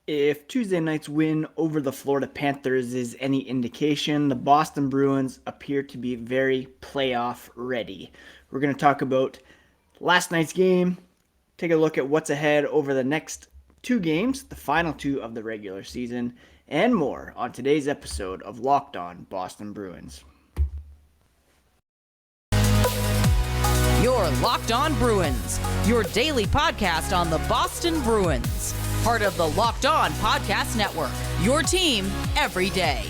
If Tuesday night's win over the Florida Panthers is any indication, the Boston Bruins appear to be very playoff ready. We're going to talk about last night's game, take a look at what's ahead over the next two games, the final two of the regular season, and more on today's episode of Locked On Boston Bruins. You're Locked On Bruins, your daily podcast on the Boston Bruins. Part of the Locked On Podcast Network, your team every day.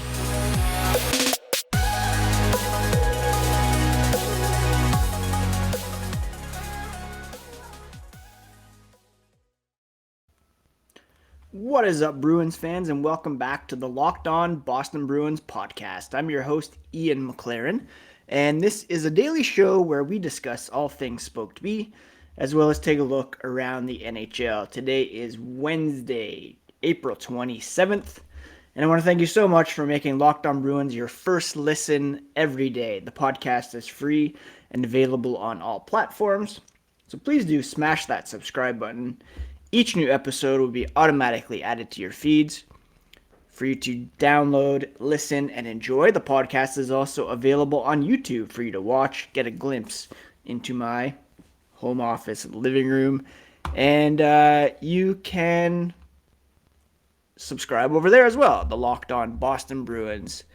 What is up, Bruins fans, and welcome back to the Locked On Boston Bruins podcast. I'm your host, Ian McLaren, and this is a daily show where we discuss all things Spoke to Be, as well as take a look around the NHL. Today is Wednesday, April 27th, and I want to thank you so much for making Locked On Bruins your first listen every day. The podcast is free and available on all platforms, so please do smash that subscribe button. Each new episode will be automatically added to your feeds for you to download, listen, and enjoy. The podcast is also available on YouTube for you to watch, get a glimpse into my home office, living room, and you can subscribe over there as well, the Locked On Boston Bruins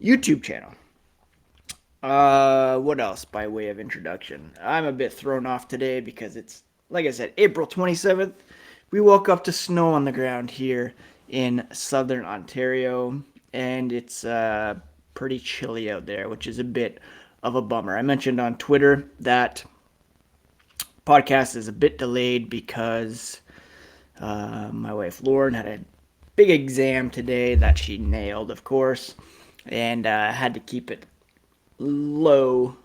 YouTube channel. What else by way of introduction? I'm a bit thrown off today because it's, like I said, April 27th. We woke up to snow on the ground here in southern Ontario, and it's pretty chilly out there, which is a bit of a bummer. I mentioned on Twitter that podcast is a bit delayed because my wife Lauren had a big exam today that she nailed, of course, and had to keep it low,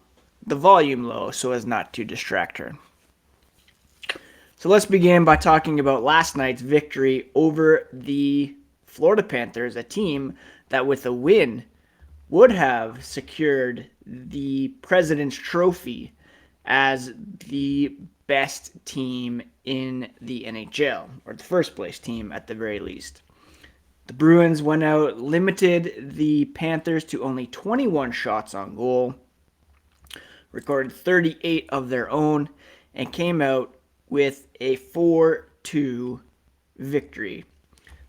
the volume low, so as not to distract her. So let's begin by talking about last night's victory over the Florida Panthers, a team that with a win would have secured the President's Trophy as the best team in the NHL, or the first place team at the very least. The Bruins went out, limited the Panthers to only 21 shots on goal, recorded 38 of their own, and came out with a 4-2 victory.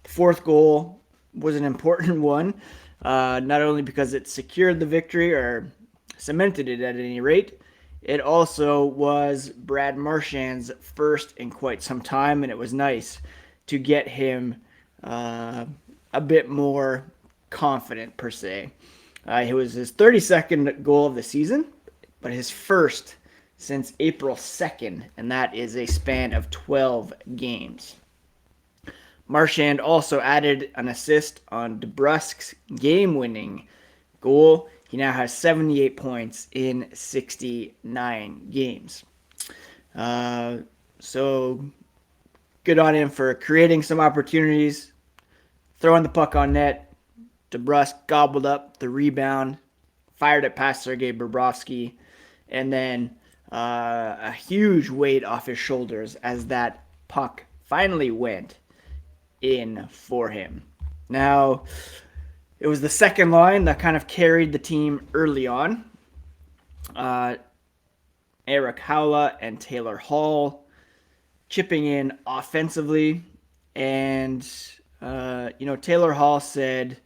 The fourth goal was an important one, not only because it secured the victory, or cemented it at any rate, it also was Brad Marchand's first in quite some time, and it was nice to get him a bit more confident, per se. It was his 32nd goal of the season, but his first since April 2nd, and that is a span of 12 games. Marchand also added an assist on DeBrusk's game-winning goal. He now has 78 points in 69 games. So good on him for creating some opportunities, throwing the puck on net. DeBrusk gobbled up the rebound, fired it past Sergei Bobrovsky, and then a huge weight off his shoulders as that puck finally went in for him. Now, it was the second line that kind of carried the team early on. Erik Haula and Taylor Hall chipping in offensively. And, Taylor Hall said,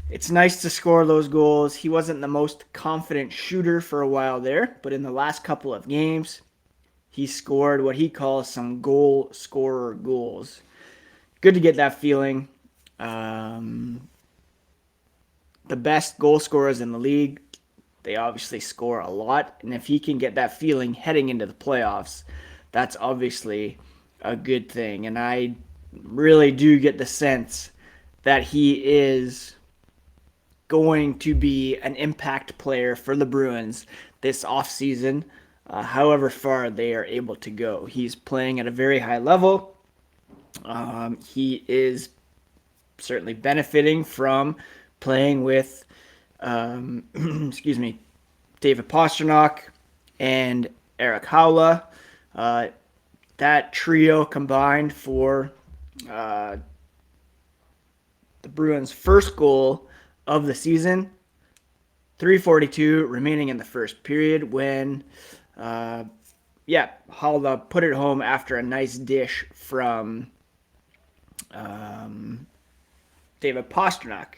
it's nice to score those goals. He wasn't the most confident shooter for a while there, but in the last couple of games, he scored what he calls some goal scorer goals. Good to get that feeling. The best goal scorers in the league, they obviously score a lot, and if he can get that feeling heading into the playoffs, that's obviously a good thing. And I really do get the sense that he is going to be an impact player for the Bruins this offseason, however far they are able to go. He's playing at a very high level. He is certainly benefiting from playing with, David Pastrnak and Erik Haula. That trio combined for The Bruins' first goal of the season. 3:42 remaining in the first period when, Holla put it home after a nice dish from David Pastrnak.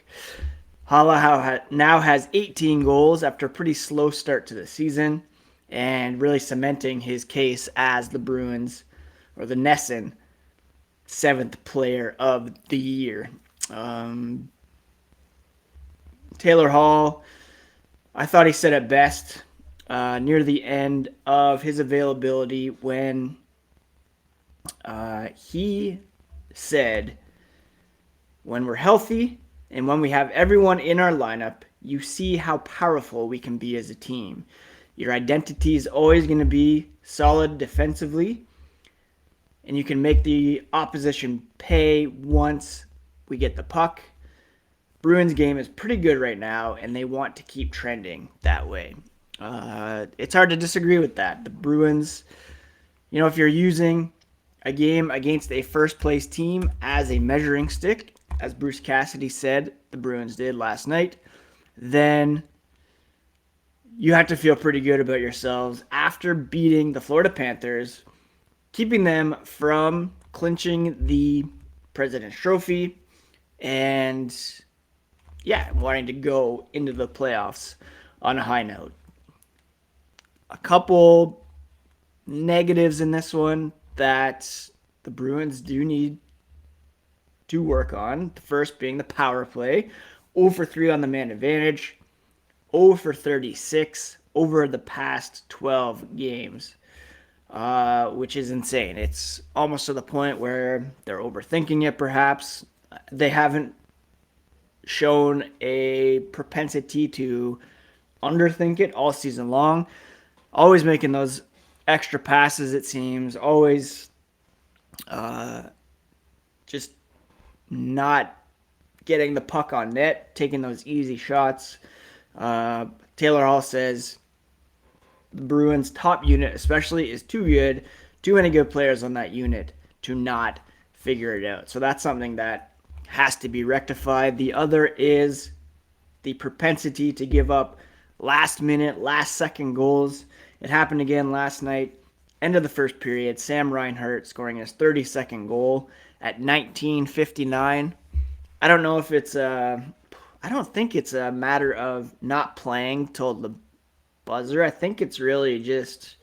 Holla now has 18 goals after a pretty slow start to the season and really cementing his case as the Bruins, or the Nesson, 7th player of the year. Taylor Hall, I thought he said it best near the end of his availability when he said, when we're healthy and when we have everyone in our lineup, you see how powerful we can be as a team. Your identity is always going to be solid defensively, and you can make the opposition pay once we get the puck. Bruins game is pretty good right now, and they want to keep trending that way. It's hard to disagree with that. The Bruins, if you're using a game against a first-place team as a measuring stick, as Bruce Cassidy said the Bruins did last night, then you have to feel pretty good about yourselves after beating the Florida Panthers, keeping them from clinching the President's Trophy, and wanting to go into the playoffs on a high note. A couple negatives in this one that the Bruins do need to work on. The first being the power play. 0 for 3 on the man advantage. 0 for 36 over the past 12 games, which is insane. It's almost to the point where they're overthinking it, perhaps. They haven't shown a propensity to underthink it all season long. Always making those extra passes, it seems. Always just not getting the puck on net, taking those easy shots. Taylor Hall says the Bruins' top unit especially is too good. Too many good players on that unit to not figure it out. So that's something that has to be rectified. The other is the propensity to give up last-minute, last-second goals. It happened again last night. End of the first period, Sam Reinhart scoring his 32nd goal at 19:59. I don't know if it's I don't think it's a matter of not playing till the buzzer. I think it's really just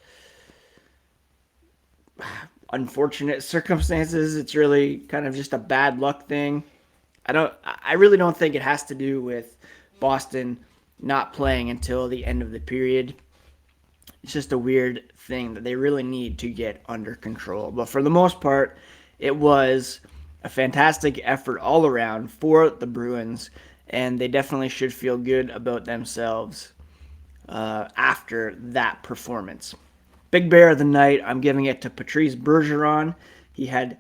unfortunate circumstances. It's really kind of just a bad luck thing. I really don't think it has to do with Boston not playing until the end of the period. It's just a weird thing that they really need to get under control. But for the most part, it was a fantastic effort all around for the Bruins, and they definitely should feel good about themselves after that performance. Big Bear of the night, I'm giving it to Patrice Bergeron. He had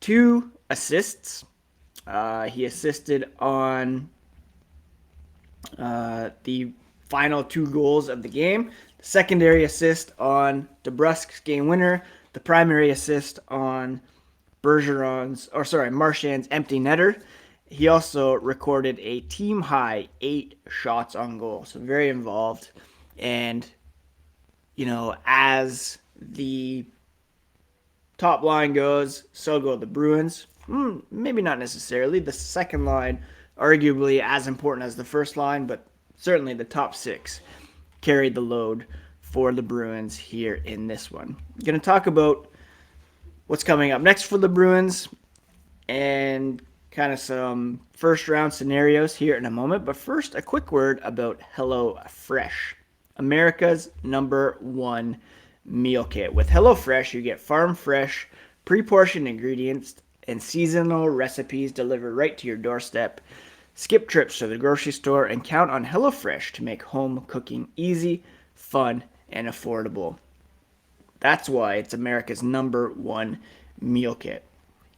2 assists. He assisted on the final 2 goals of the game. The secondary assist on DeBrusk's game winner. The primary assist on Marchand's empty netter. He also recorded a team-high 8 shots on goal. So very involved. And, as the top line goes, so go the Bruins. Maybe not necessarily. The second line, arguably as important as the first line, but certainly the top 6 carried the load for the Bruins here in this one. I'm going to talk about what's coming up next for the Bruins and kind of some first round scenarios here in a moment. But first, a quick word about HelloFresh, America's #1 meal kit. With HelloFresh, you get farm fresh, pre-portioned ingredients and seasonal recipes delivered right to your doorstep. Skip trips to the grocery store and count on HelloFresh to make home cooking easy, fun, and affordable. That's why it's America's #1 meal kit.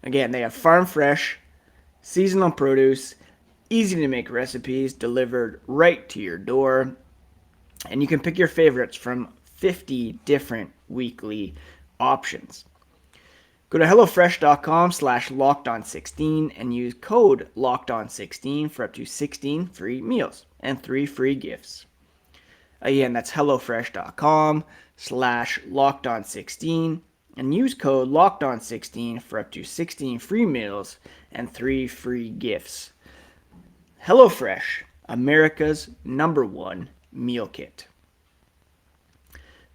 Again, they have farm fresh, seasonal produce, easy to make recipes delivered right to your door. And you can pick your favorites from 50 different weekly options. Go to HelloFresh.com/LockedOn16 and use code LockedOn16 for up to 16 free meals and 3 free gifts. Again, that's HelloFresh.com/LockedOn16 and use code LockedOn16 for up to 16 free meals and 3 free gifts. HelloFresh, America's #1 meal kit.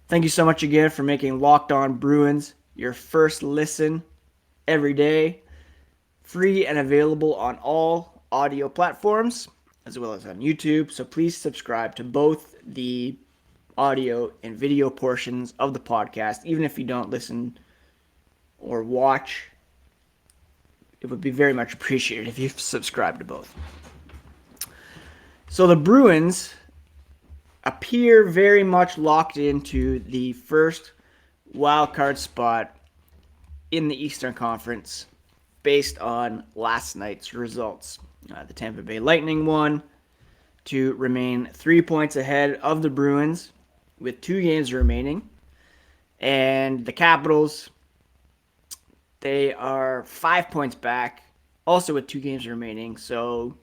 Thank you so much again for making Locked On Bruins your first listen every day. Free and available on all audio platforms as well as on YouTube. So please subscribe to both the audio and video portions of the podcast. Even if you don't listen or watch, it would be very much appreciated if you subscribe to both. So the Bruins appear very much locked into the first wild card spot in the Eastern Conference based on last night's results. The Tampa Bay Lightning won to remain 3 points ahead of the Bruins with 2 games remaining. And the Capitals, they are 5 points back, also with 2 games remaining. So,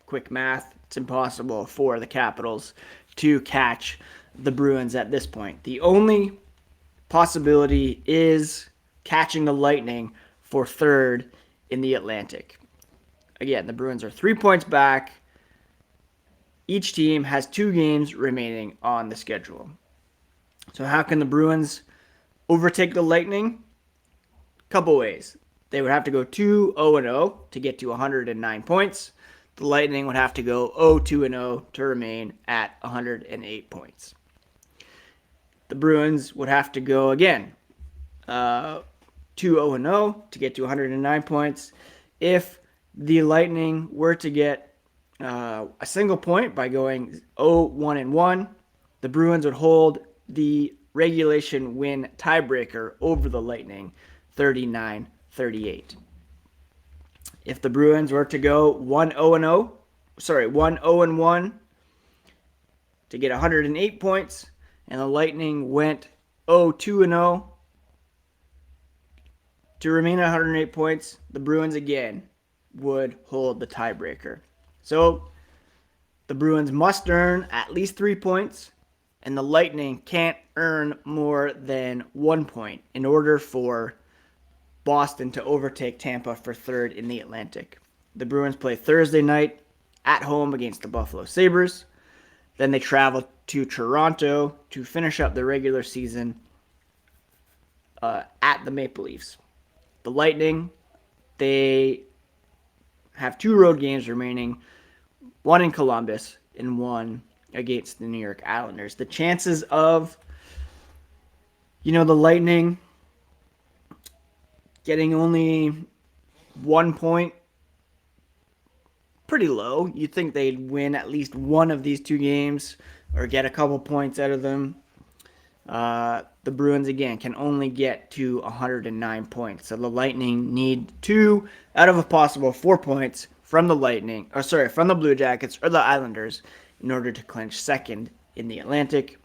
quick math, it's impossible for the Capitals to catch the Bruins at this point. The only possibility is catching the Lightning for third in the Atlantic. Again, the Bruins are 3 points back. Each team has 2 games remaining on the schedule. So how can the Bruins overtake the Lightning? Couple ways. They would have to go 2-0-0 to get to 109 points. The Lightning would have to go 0-2-0 to remain at 108 points. The Bruins would have to go again 2-0-0 to get to 109 points. If the Lightning were to get a single point by going 0-1-1, the Bruins would hold the regulation win tiebreaker over the Lightning 39-38. If the Bruins were to go 1-0-1 to get 108 points, and the Lightning went 0-2-0 to remain at 108 points, the Bruins again would hold the tiebreaker. So the Bruins must earn at least 3 points, and the Lightning can't earn more than 1 point in order for Boston to overtake Tampa for third in the Atlantic. The Bruins play Thursday night at home against the Buffalo Sabres. Then they travel to Toronto to finish up the regular season at the Maple Leafs. The Lightning, they have 2 road games remaining, one in Columbus and one against the New York Islanders. The chances of, the Lightning getting only 1 point, pretty low. You'd think they'd win at least one of these 2 games or get a couple points out of them. The Bruins, again, can only get to 109 points. So the Lightning need 2 out of a possible 4 points from the from the Blue Jackets or the Islanders in order to clinch third in the Atlantic,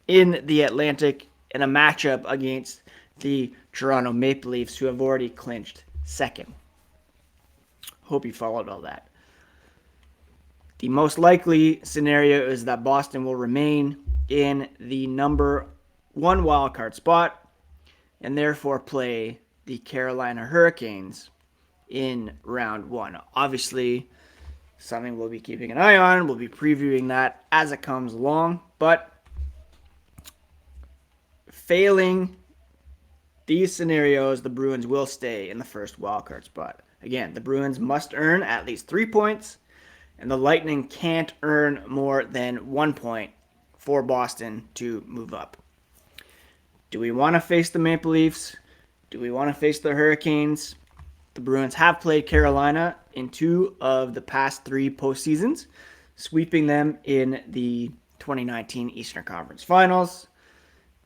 in a matchup against the Toronto Maple Leafs, who have already clinched second. Hope you followed all that. The most likely scenario is that Boston will remain in the number 1 wildcard spot and therefore play the Carolina Hurricanes in round 1. Obviously, something we'll be keeping an eye on. We'll be previewing that as it comes along. But failing these scenarios, the Bruins will stay in the first wildcard spot. Again, the Bruins must earn at least 3 points, and the Lightning can't earn more than 1 point for Boston to move up. Do we want to face the Maple Leafs? Do we want to face the Hurricanes? The Bruins have played Carolina in 2 of the past 3 postseasons, sweeping them in the 2019 Eastern Conference Finals.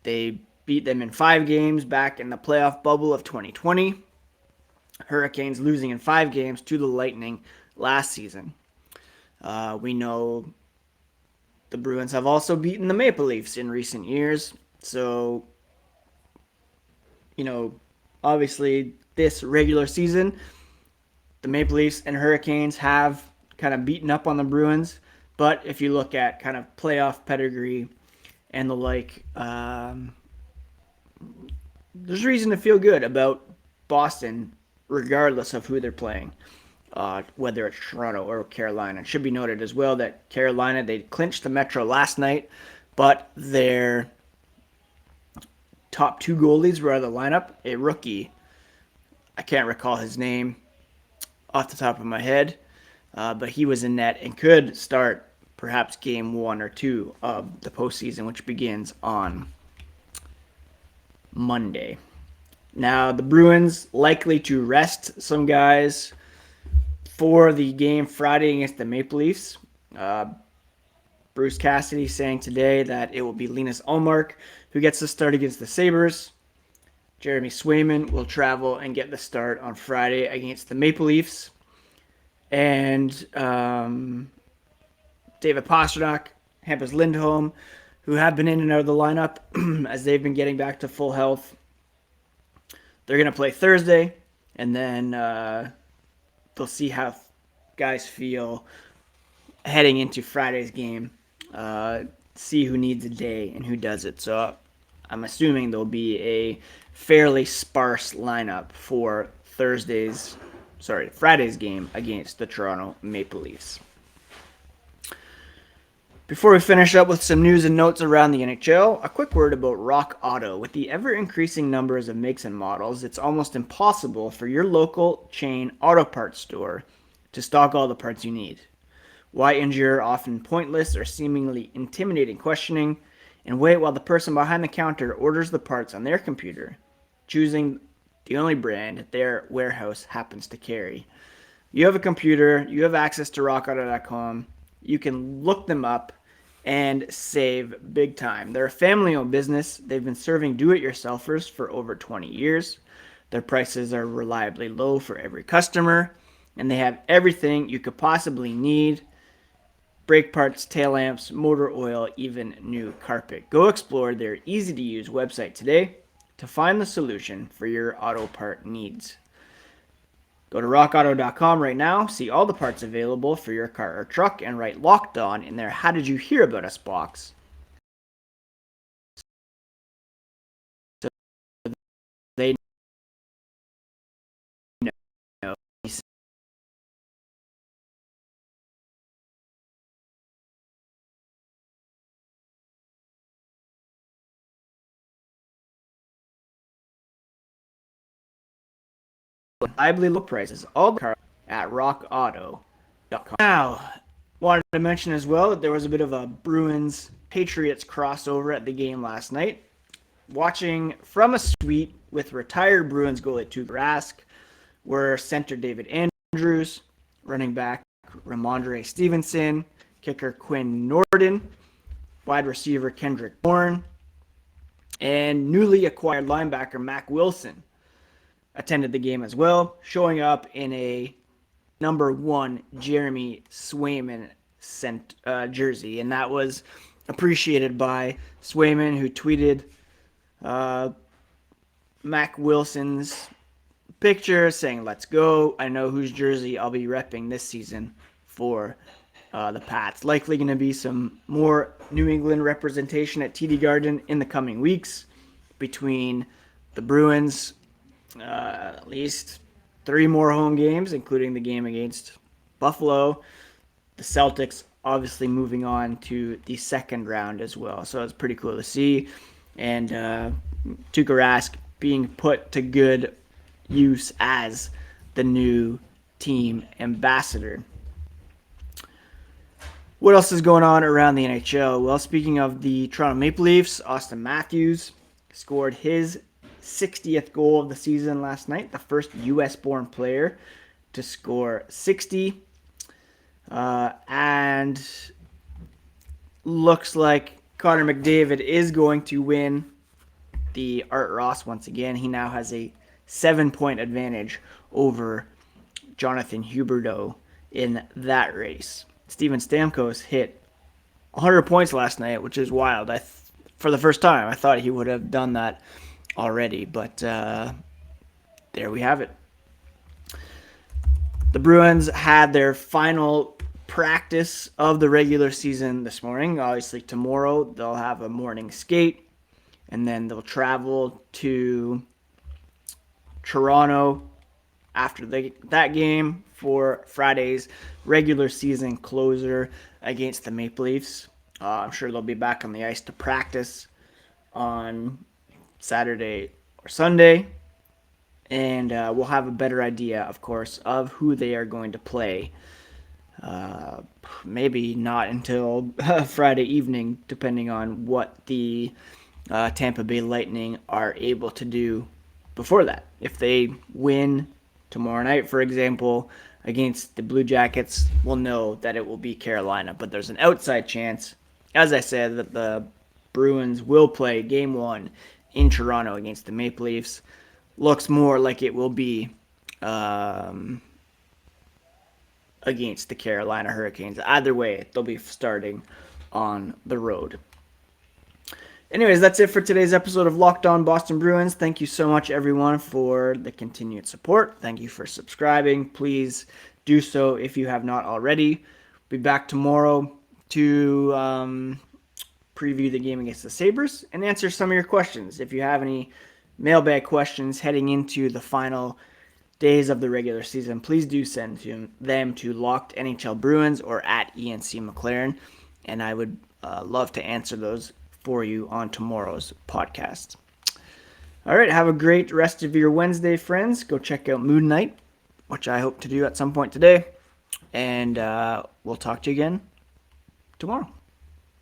They beat them in 5 games back in the playoff bubble of 2020. Hurricanes losing in 5 games to the Lightning last season. We know the Bruins have also beaten the Maple Leafs in recent years, so obviously this regular season, the Maple Leafs and Hurricanes have kind of beaten up on the Bruins. But if you look at kind of playoff pedigree and the like, there's reason to feel good about Boston, regardless of who they're playing, whether it's Toronto or Carolina. It should be noted as well that Carolina, they clinched the Metro last night, but their top two goalies were out of the lineup. A rookie, I can't recall his name off the top of my head, but he was in net and could start perhaps game 1 or 2 of the postseason, which begins on Monday. Now, the Bruins likely to rest some guys for the game Friday against the Maple Leafs. Bruce Cassidy saying today that it will be Linus Ullmark who gets the start against the Sabres. Jeremy Swayman will travel and get the start on Friday against the Maple Leafs. And David Pastrnak, Hampus Lindholm, who have been in and out of the lineup as they've been getting back to full health. They're going to play Thursday, and then they'll see how guys feel heading into Friday's game. See who needs a day and who does it. So I'm assuming there'll be a fairly sparse lineup for Friday's game against the Toronto Maple Leafs. Before we finish up with some news and notes around the NHL, a quick word about Rock Auto. With the ever-increasing numbers of makes and models, it's almost impossible for your local chain auto parts store to stock all the parts you need. Why endure often pointless or seemingly intimidating questioning and wait while the person behind the counter orders the parts on their computer, choosing the only brand their warehouse happens to carry? You have a computer, you have access to rockauto.com, you can look them up and save big time. They're a family-owned business. They've been serving do-it-yourselfers for over 20 years. Their prices are reliably low for every customer, and they have everything you could possibly need: brake parts, tail lamps, motor oil, even new carpet. Go explore their easy-to-use website today to find the solution for your auto part needs. Go to rockauto.com right now, see all the parts available for your car or truck, and write Locked On in their How Did You Hear About Us box. So they know. Reliably low prices, all the cars at rockauto.com. Now, wanted to mention as well that there was a bit of a Bruins Patriots crossover at the game last night. Watching from a suite with retired Bruins goalie Tuukka Rask were center David Andrews, running back Ramondre Stevenson, kicker Quinn Nordin, wide receiver Kendrick Bourne, and newly acquired linebacker Mac Wilson attended the game as well, showing up in a number 1 Jeremy Swayman jersey, and that was appreciated by Swayman, who tweeted Mac Wilson's picture saying, "Let's go. I know whose jersey I'll be repping this season for the Pats." Likely going to be some more New England representation at TD Garden in the coming weeks between the Bruins. At least 3 more home games, including the game against Buffalo. The Celtics obviously moving on to the second round as well. So it's pretty cool to see. And Tuukka Rask being put to good use as the new team ambassador. What else is going on around the NHL? Well, speaking of the Toronto Maple Leafs, Austin Matthews scored his 60th goal of the season last night, the first U.S.-born player to score 60. And looks like Connor McDavid is going to win the Art Ross once again. He now has a 7-point advantage over Jonathan Huberdeau in that race. Steven Stamkos hit 100 points last night, which is wild. For the first time, I thought he would have done that already. But there we have it. The Bruins had their final practice of the regular season this morning. Obviously, tomorrow they'll have a morning skate, and then they'll travel to Toronto after that game for Friday's regular season closer against the Maple Leafs. I'm sure they'll be back on the ice to practice on Saturday or Sunday. And we'll have a better idea, of course, of who they are going to play. Maybe not until Friday evening, depending on what the Tampa Bay Lightning are able to do before that. If they win tomorrow night, for example, against the Blue Jackets, we'll know that it will be Carolina. But there's an outside chance, as I said, that the Bruins will play Game 1 in Toronto against the Maple Leafs. Looks more like it will be against the Carolina Hurricanes. Either way, they'll be starting on the road. Anyways, that's it for today's episode of Locked On Boston Bruins. Thank you so much, everyone, for the continued support. Thank you for subscribing. Please do so if you have not already. Be back tomorrow to preview the game against the Sabres and answer some of your questions. If you have any mailbag questions heading into the final days of the regular season, please do send them to Locked NHL Bruins or at ENC McLaren, and I would love to answer those for you on tomorrow's podcast. All right, have a great rest of your Wednesday, friends. Go check out Moon Knight, which I hope to do at some point today, and we'll talk to you again tomorrow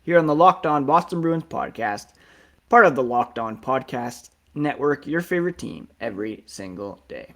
here on the Locked On Boston Bruins podcast, part of the Locked On Podcast Network, your favorite team every single day.